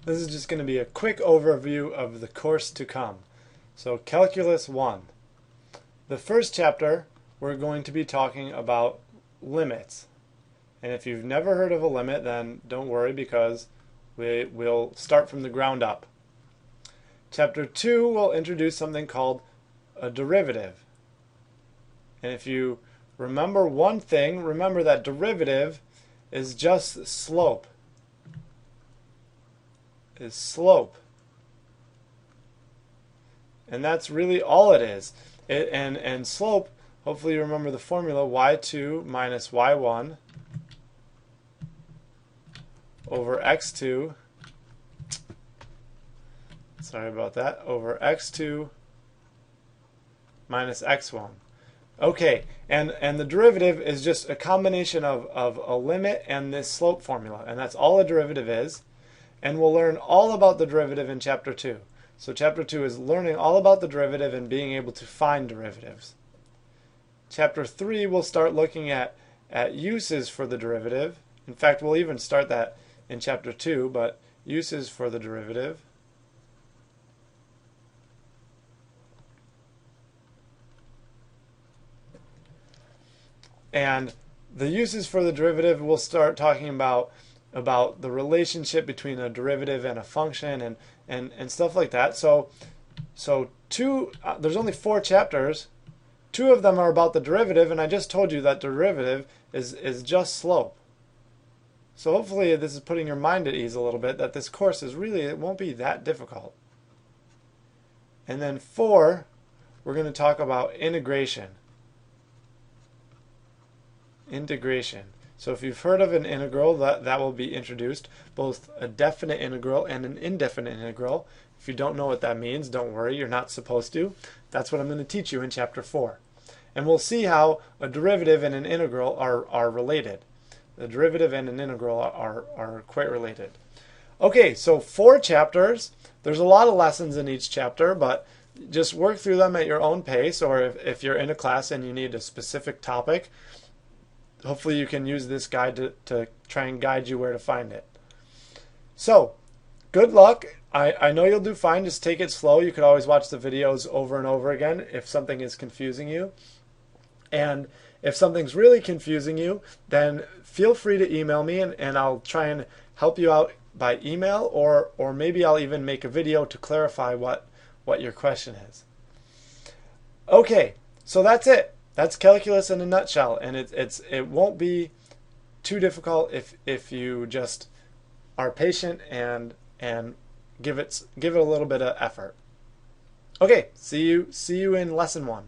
This is just going to be a quick overview of the course to come. So Calculus 1. The first chapter we're going to be talking about limits. And if you've never heard of a limit, then don't worry because we will start from the ground up. Chapter 2 will introduce something called a derivative. And if you remember one thing, remember that derivative is just slope. Is slope. And that's really all it is. And slope, hopefully you remember the formula, y2 minus y1 over x2, sorry about that, over x2 minus x1. Okay, and the derivative is just a combination of a limit and this slope formula, and that's all a derivative is. And we'll learn all about the derivative in Chapter 2. So Chapter 2 is learning all about the derivative and being able to find derivatives. Chapter 3 we'll start looking at uses for the derivative. In fact, we'll even start that in Chapter 2, but uses for the derivative. And the uses for the derivative, we'll start talking about the relationship between a derivative and a function and stuff like that. So there's only 4 chapters. 2 of them are about the derivative, and I just told you that derivative is just slope. So hopefully this is putting your mind at ease a little bit, that this course is really, it won't be that difficult. And then 4, we're going to talk about integration. Integration. So if you've heard of an integral, that will be introduced, both a definite integral and an indefinite integral. If you don't know what that means, don't worry, you're not supposed to. That's what I'm going to teach you in Chapter 4. And we'll see how a derivative and an integral are related. The derivative and an integral are quite related. Okay, so 4 chapters. There's a lot of lessons in each chapter, but just work through them at your own pace, or if you're in a class and you need a specific topic, hopefully you can use this guide to try and guide you where to find it. So, good luck. I know you'll do fine. Just take it slow. You could always watch the videos over and over again if something is confusing you. And if something's really confusing you, then feel free to email me and I'll try and help you out by email, or maybe I'll even make a video to clarify what your question is. Okay, so that's it. That's calculus in a nutshell, and it won't be too difficult if you just are patient and give it a little bit of effort. Okay, see you in lesson 1.